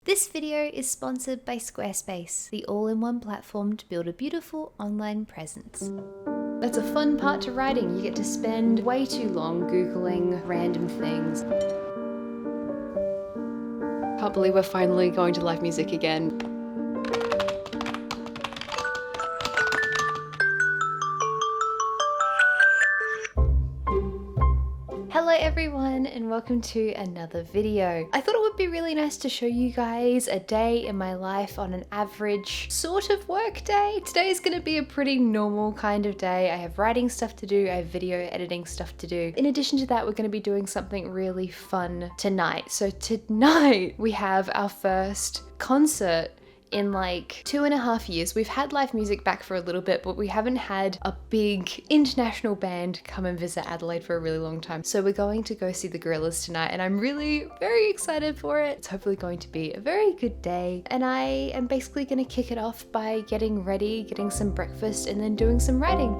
This video is sponsored by Squarespace, the all-in-one platform to build a beautiful online presence. That's a fun part to writing. You get to spend way too long Googling random things. Can't believe we're finally going to live music again. Hello everyone and welcome to another video. I thought it would be really nice to show you guys a day in my life on an average sort of work day. Today is going to be a pretty normal kind of day. I have writing stuff to do, I have video editing stuff to do. In addition to that, we're going to be doing something really fun tonight. So tonight we have our first concert in like 2.5 years. We've had live music back for a little bit, but we haven't had a big international band come and visit Adelaide for a really long time. So we're going to go see the Gorillas tonight and I'm really very excited for it. It's hopefully going to be a very good day. And I am basically gonna kick it off by getting ready, getting some breakfast and then doing some writing.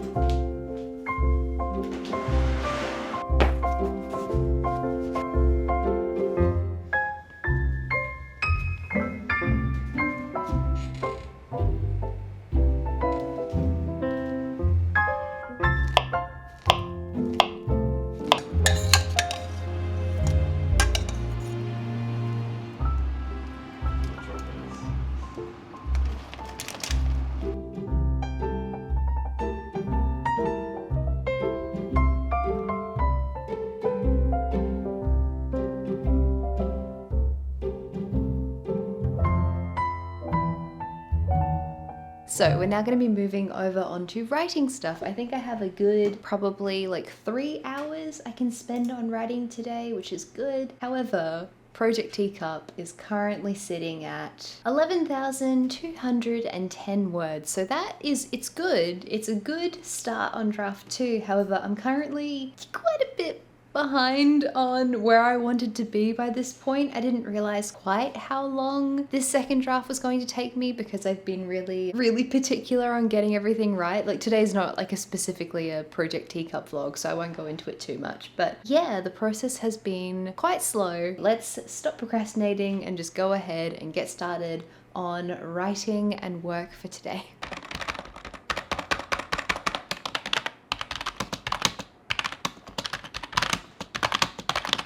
So we're now going to be moving over onto writing stuff. I think I have a good probably like 3 hours I can spend on writing today, which is good. However, Project Teacup is currently sitting at 11,210 words. So it's good. It's a good start on draft 2. However, I'm currently quite a bit behind on where I wanted to be by this point. I didn't realize quite how long this second draft was going to take me because I've been really particular on getting everything right. Like today's not like specifically a Project Teacup vlog, so I won't go into it too much. But yeah, the process has been quite slow. Let's stop procrastinating and just go ahead and get started on writing and work for today.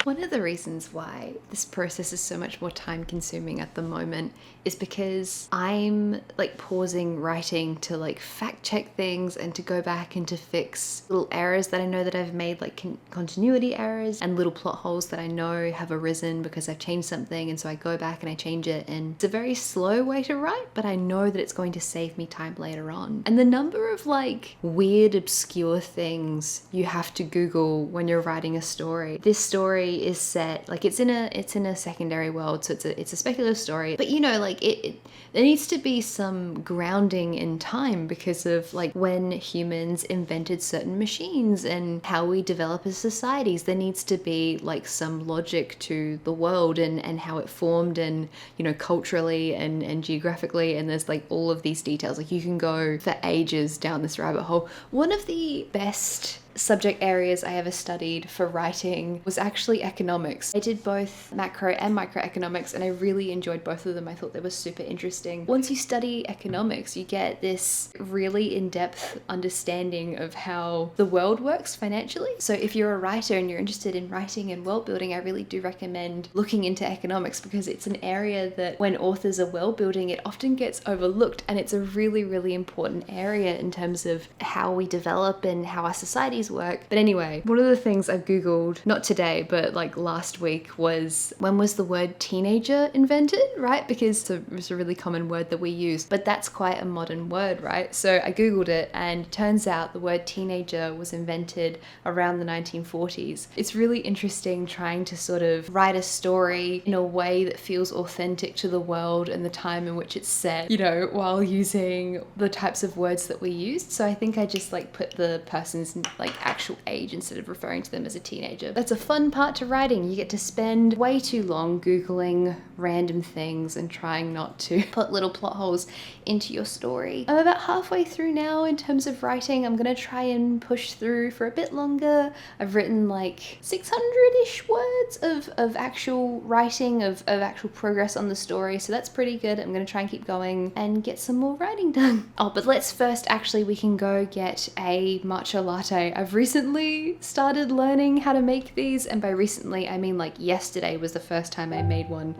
One of the reasons why this process is so much more time consuming at the moment is because I'm like pausing writing to like fact check things and to go back and to fix little errors that I know that I've made, like continuity errors and little plot holes that I know have arisen because I've changed something, and so I go back and I change it, and it's a very slow way to write, but I know that it's going to save me time later on. And the number of like weird obscure things you have to Google when you're writing a story. This story is set like it's in a secondary world, so it's a speculative story, but you know, like there needs to be some grounding in time because of like when humans invented certain machines and how we develop as societies. There needs to be like some logic to the world and how it formed, and you know, culturally and geographically, and there's like all of these details. Like you can go for ages down this rabbit hole. One of the best subject areas I ever studied for writing was actually economics. I did both macro and microeconomics and I really enjoyed both of them. I thought they were super interesting. Once you study economics, you get this really in-depth understanding of how the world works financially. So if you're a writer and you're interested in writing and world building, I really do recommend looking into economics because it's an area that when authors are world building, it often gets overlooked, and it's a really important area in terms of how we develop and how our societies work. But anyway, one of the things I've Googled, not today, but like last week, was when was the word teenager invented, right? Because it's a really common word that we use, but that's quite a modern word, right? So I Googled it and it turns out the word teenager was invented around the 1940s. It's really interesting trying to sort of write a story in a way that feels authentic to the world and the time in which it's set, you know, while using the types of words that we used. So I think I just like put the person's like like actual age instead of referring to them as a teenager. That's a fun part to writing. You get to spend way too long Googling random things and trying not to put little plot holes into your story. I'm about halfway through now in terms of writing. I'm gonna try and push through for a bit longer. I've written like 600-ish words of actual writing, of actual progress on the story, so that's pretty good. I'm gonna try and keep going and get some more writing done. Oh, but let's first actually, we can go get a matcha latte. I've recently started learning how to make these, and by recently I mean like yesterday was the first time I made one.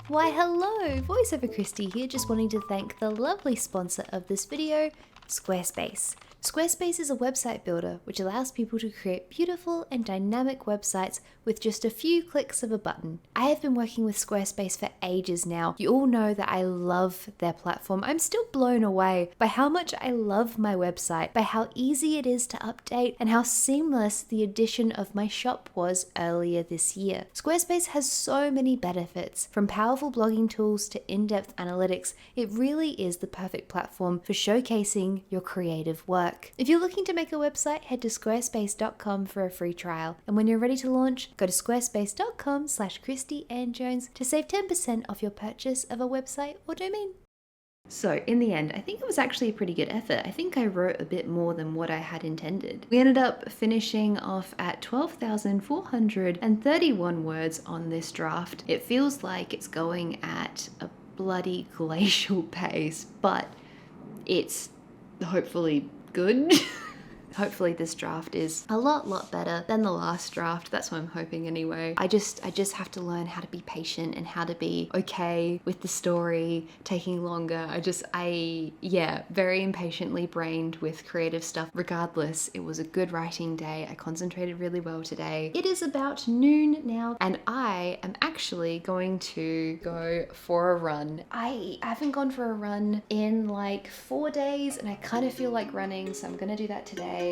Why hello, voiceover Christy here, just wanting to thank the lovely sponsor of this video, Squarespace. Squarespace is a website builder which allows people to create beautiful and dynamic websites with just a few clicks of a button. I have been working with Squarespace for ages now. You all know that I love their platform. I'm still blown away by how much I love my website, by how easy it is to update, and how seamless the addition of my shop was earlier this year. Squarespace has so many benefits, from powerful blogging tools to in-depth analytics. It really is the perfect platform for showcasing your creative work. If you're looking to make a website, head to squarespace.com for a free trial. And when you're ready to launch, go to squarespace.com/ChristyAnnJones to save 10% off your purchase of a website or domain. So in the end, I think it was actually a pretty good effort. I think I wrote a bit more than what I had intended. We ended up finishing off at 12,431 words on this draft. It feels like it's going at a bloody glacial pace, but it's hopefully good. Hopefully this draft is a lot better than the last draft. That's what I'm hoping anyway. I just have to learn how to be patient and how to be okay with the story taking longer. Yeah, very impatiently brained with creative stuff. Regardless, it was a good writing day. I concentrated really well today. It is about noon now and I am actually going to go for a run. I haven't gone for a run in like 4 days and I kind of feel like running, so I'm gonna do that today.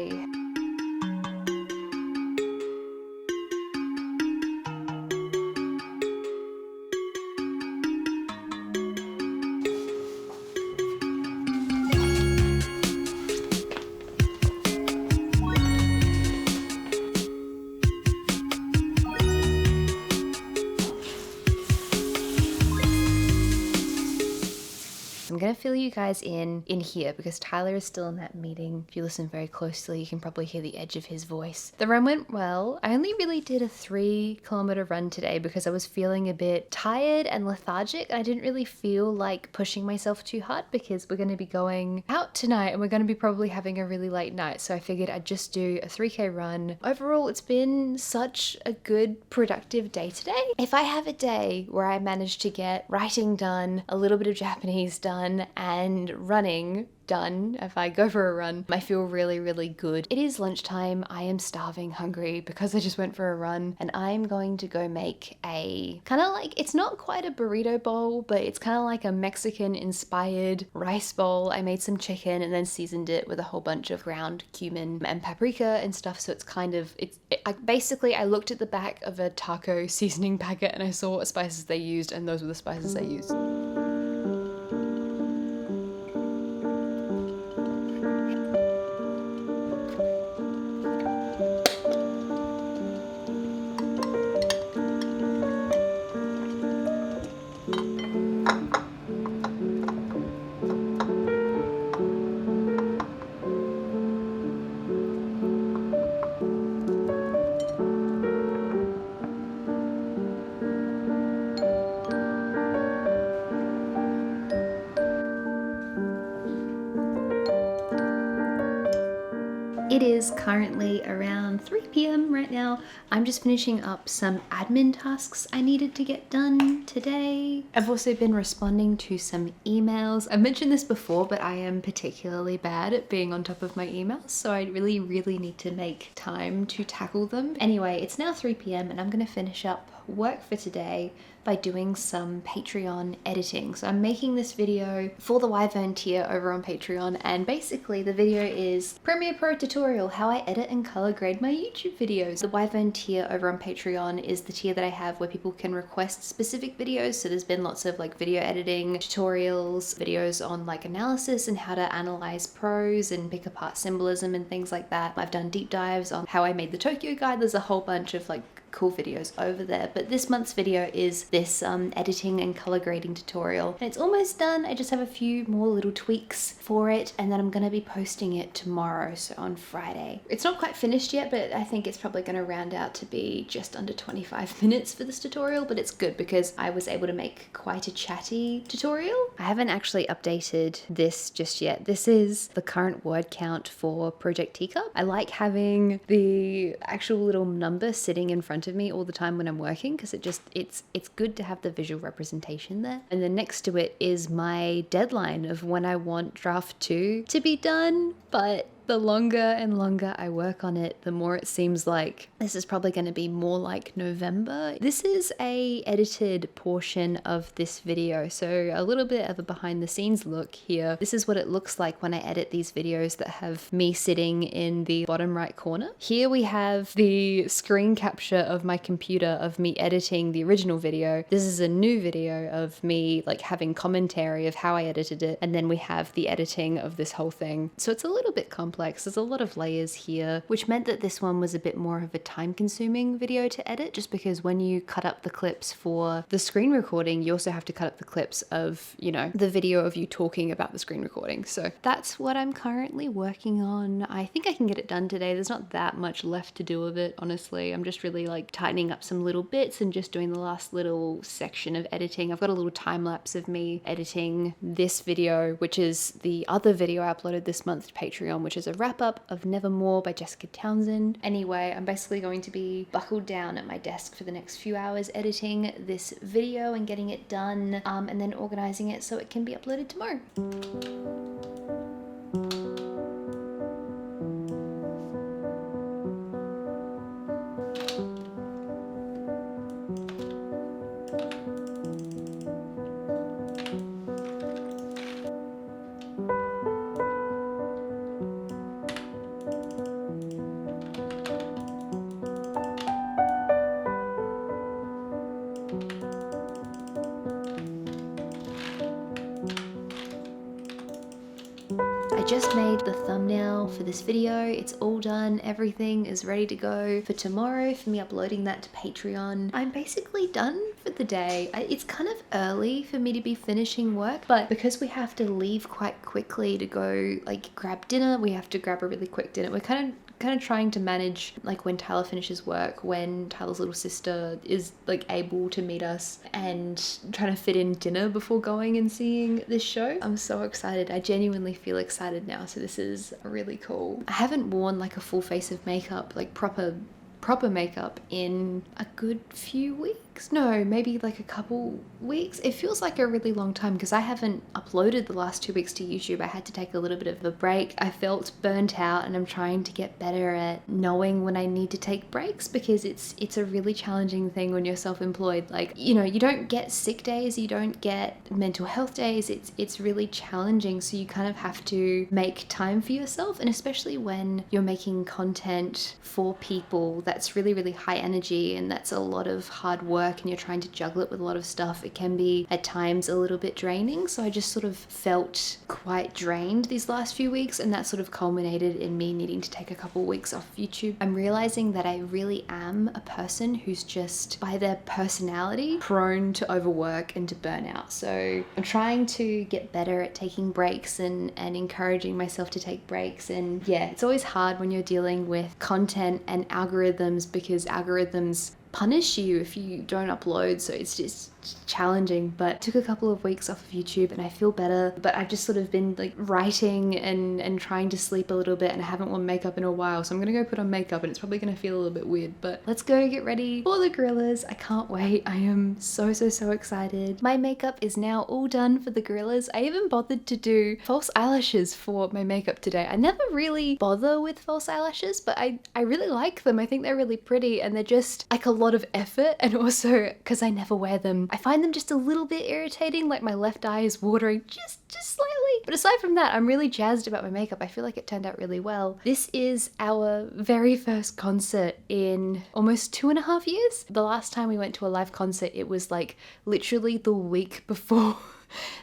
I'm gonna fill you guys in here because Tyler is still in that meeting. If you listen very closely, you can probably hear the edge of his voice. The run went well. I only really did a 3-kilometer run today because I was feeling a bit tired and lethargic. And I didn't really feel like pushing myself too hard because we're gonna be going out tonight and we're gonna be probably having a really late night. So I figured I'd just do a 3K run. Overall, it's been such a good, productive day today. If I have a day where I manage to get writing done, a little bit of Japanese done, and running done, if I go for a run, I feel really good. It is lunchtime. I am starving, hungry because I just went for a run, and I'm going to go make a kind of like, it's not quite a burrito bowl, but it's kind of like a Mexican inspired rice bowl. I made some chicken and then seasoned it with a whole bunch of ground cumin and paprika and stuff, so it's kind of, I looked at the back of a taco seasoning packet and I saw what spices they used, and those were the spices they used. It is currently around 3 p.m. right now. I'm just finishing up some admin tasks I needed to get done today. I've also been responding to some emails. I've mentioned this before, but I am particularly bad at being on top of my emails, so I really need to make time to tackle them. Anyway, it's now 3 p.m. and I'm gonna finish up work for today by doing some Patreon editing. So I'm making this video for the Wyvern tier over on Patreon, and basically the video is Premiere Pro tutorial, how I edit and color grade my YouTube videos. The Wyvern tier over on Patreon is the tier that I have where people can request specific videos. So there's been lots of like video editing tutorials, videos on like analysis and how to analyze prose and pick apart symbolism and things like that. I've done deep dives on how I made the Tokyo guide. There's a whole bunch of like cool videos over there, but this month's video is this editing and color grading tutorial, and it's almost done. I just have a few more little tweaks for it, and then I'm gonna be posting it tomorrow, so on Friday. It's not quite finished yet, but I think it's probably gonna round out to be just under 25 minutes for this tutorial, but it's good because I was able to make quite a chatty tutorial. I haven't actually updated this just yet. This is the current word count for Project Teacup. I like having the actual little number sitting in front of me all the time when I'm working, because it's good to have the visual representation there. And then next to it is my deadline of when I want draft 2 to be done, but the longer and longer I work on it, the more it seems like this is probably going to be more like November. This is a edited portion of this video, so a little bit of a behind the scenes look here. This is what it looks like when I edit these videos that have me sitting in the bottom right corner. Here we have the screen capture of my computer of me editing the original video. This is a new video of me like having commentary of how I edited it, and then we have the editing of this whole thing. So it's a little bit complex. There's a lot of layers here, which meant that this one was a bit more of a time-consuming video to edit, just because when you cut up the clips for the screen recording, you also have to cut up the clips of, you know, the video of you talking about the screen recording. So that's what I'm currently working on. I think I can get it done today. There's not that much left to do of it, honestly. I'm just really like tightening up some little bits and just doing the last little section of editing. I've got a little time lapse of me editing this video, which is the other video I uploaded this month to Patreon, which is a wrap-up of Nevermore by Jessica Townsend. Anyway, I'm basically going to be buckled down at my desk for the next few hours editing this video and getting it done, and then organizing it so it can be uploaded tomorrow. I just made the thumbnail for this video. It's all done. Everything is ready to go for tomorrow for me uploading that to Patreon. I'm basically done for the day. It's kind of early for me to be finishing work, but because we have to leave quite quickly to go like grab dinner, we have to grab a really quick dinner. We're kind of trying to manage like when Tyler finishes work, when Tyler's little sister is like able to meet us, and trying to fit in dinner before going and seeing this show. I'm so excited. I genuinely feel excited now, so this is really cool. I haven't worn like a full face of makeup, like proper makeup, in a good few weeks. No, maybe like a couple weeks. It feels like a really long time because I haven't uploaded the last 2 weeks to YouTube. I had to take a little bit of a break. I felt burnt out, and I'm trying to get better at knowing when I need to take breaks, because it's a really challenging thing when you're self-employed. Like, you know, you don't get sick days, you don't get mental health days. It's really challenging, so you kind of have to make time for yourself, and especially when you're making content for people that's really high energy and that's a lot of hard work, and you're trying to juggle it with a lot of stuff, it can be at times a little bit draining. So I just sort of felt quite drained these last few weeks, and that sort of culminated in me needing to take a couple weeks off YouTube. I'm realizing that I really am a person who's just by their personality prone to overwork and to burnout. So I'm trying to get better at taking breaks and encouraging myself to take breaks. And yeah, it's always hard when you're dealing with content and algorithms, because algorithms punish you if you don't upload. So it's just challenging, but took a couple of weeks off of YouTube and I feel better. But I've just sort of been like writing and trying to sleep a little bit, and I haven't worn makeup in a while, so I'm gonna go put on makeup and it's probably gonna feel a little bit weird, but let's go get ready for the gorillas. I can't wait. I am so excited. My makeup is now all done for the gorillas. I even bothered to do false eyelashes for my makeup today. I never really bother with false eyelashes, but I really like them. I think they're really pretty and they're just like a lot of effort, and also because I never wear them, I find them just a little bit irritating, like my left eye is watering just slightly. But aside from that, I'm really jazzed about my makeup. I feel like it turned out really well. This is our very first concert in almost 2.5 years. The last time we went to a live concert, it was like literally the week before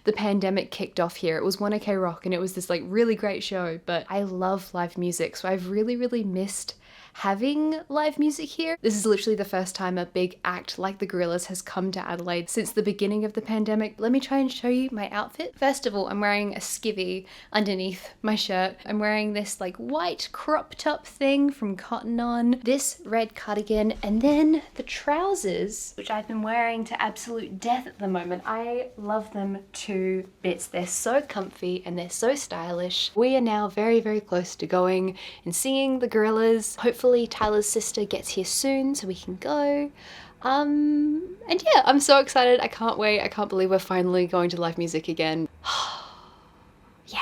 the pandemic kicked off here. It was 1OK Rock and it was this like really great show, but I love live music, so I've really missed having live music here. This is literally the first time a big act like the Gorillaz has come to Adelaide since the beginning of the pandemic. Let me try and show you my outfit. First of all, I'm wearing a skivvy underneath my shirt. I'm wearing this like white crop top thing from Cotton On, this red cardigan, and then the trousers, which I've been wearing to absolute death at the moment. I love them to bits. They're so comfy and they're so stylish. We are now very close to going and seeing the Gorillaz. Hopefully Tyler's sister gets here soon so we can go. And yeah, I'm so excited. I can't wait. I can't believe we're finally going to live music again. Yay.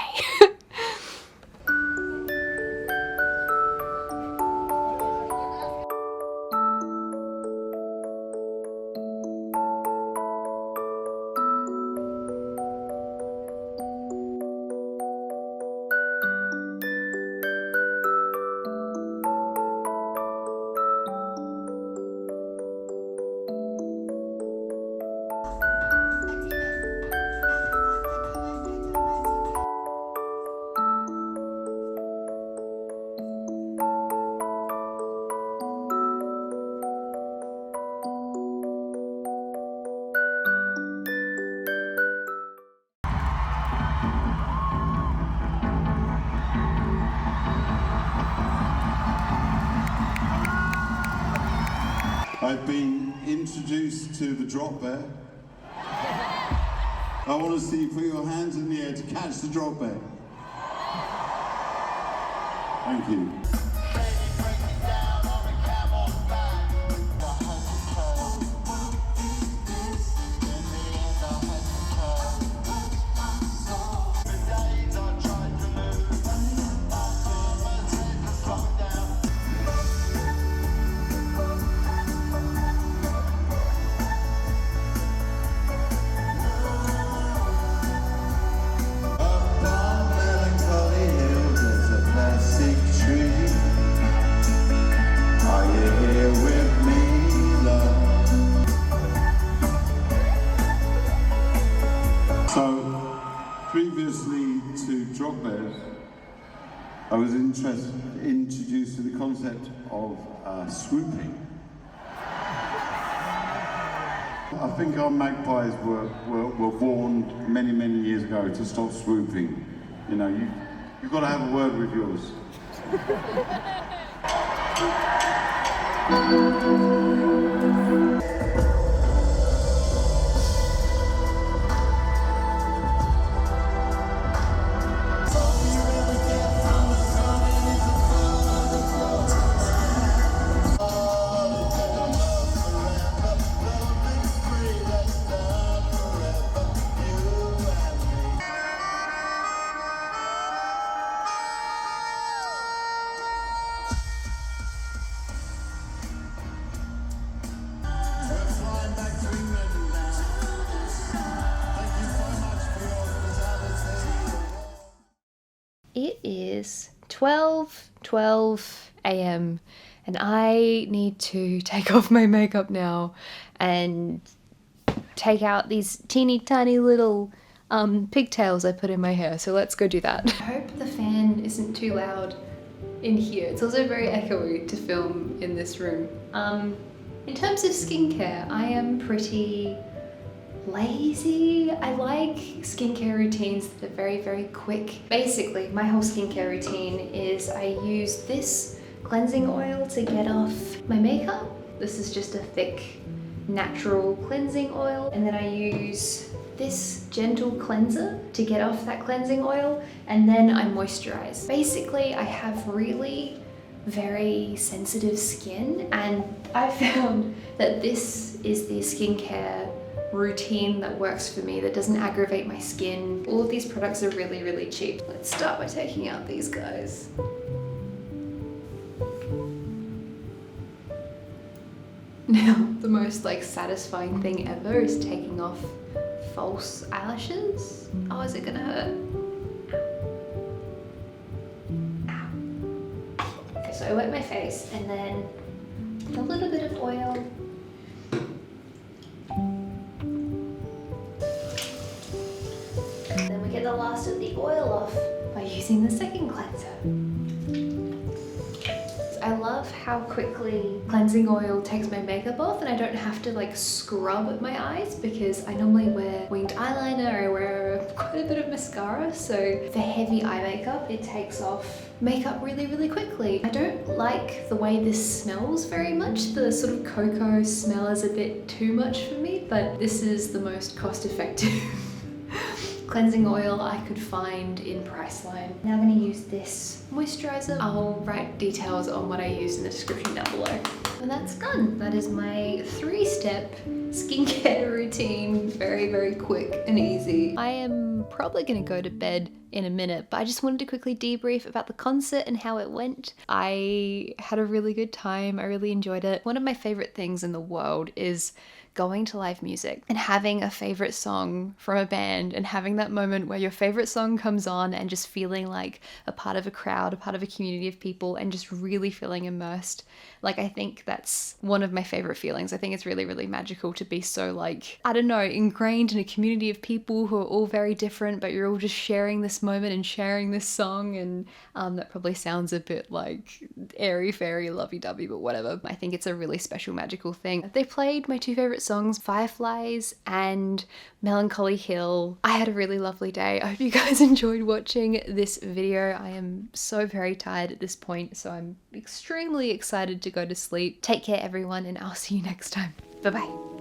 I've been introduced to the drop bear. I want to see you put your hands in the air to catch the drop bear. Thank you. Previously to drop bears, I was introduced to the concept of swooping. I think our magpies were warned many years ago to stop swooping. You know, you've got to have a word with yours. It is 12 a.m. and I need to take off my makeup now and take out these teeny tiny little pigtails I put in my hair. So let's go do that. I hope the fan isn't too loud in here. It's also very echoey to film in this room. In terms of skincare, I am pretty lazy. I like skincare routines that are very quick. Basically, my whole skincare routine is I use this cleansing oil to get off my makeup. This is just a thick natural cleansing oil, and then I use this gentle cleanser to get off that cleansing oil, and then I moisturize. Basically, I have really very sensitive skin, and I found that this is the skincare routine that works for me, that doesn't aggravate my skin. All of these products are really, really cheap. Let's start by taking out these guys. Now, the most like satisfying thing ever is taking off false eyelashes. Oh, is it gonna hurt? Ow. Okay, so I wet my face and then with a little bit of oil. Then we get the last of the oil off by using the second cleanser. I love how quickly cleansing oil takes my makeup off, and I don't have to like scrub at my eyes because I normally wear winged eyeliner, I wear quite a bit of mascara, so for heavy eye makeup it takes off makeup really, really quickly. I don't like the way this smells very much. The sort of cocoa smell is a bit too much for me, but this is the most cost-effective cleansing oil I could find in Priceline. Now I'm going to use this moisturiser. I'll write details on what I use in the description down below. And that's done. That is my 3-step skincare routine. Very, very quick and easy. I am probably going to go to bed in a minute, but I just wanted to quickly debrief about the concert and how it went. I had a really good time. I really enjoyed it. One of my favorite things in the world is going to live music and having a favorite song from a band and having that moment where your favorite song comes on and just feeling like a part of a crowd, a part of a community of people, and just really feeling immersed. Like, I think that's one of my favorite feelings. I think it's really, really magical to be so like, I don't know, ingrained in a community of people who are all very different, but you're all just sharing this moment and sharing this song. And that probably sounds a bit like airy fairy lovey-dovey, but whatever. I think it's a really special, magical thing. They played my 2 favorite songs, Fireflies and Melancholy Hill. I had a really lovely day. I hope you guys enjoyed watching this video. I am so very tired at this point, so I'm extremely excited to go to sleep. Take care everyone, and I'll see you next time. Bye bye.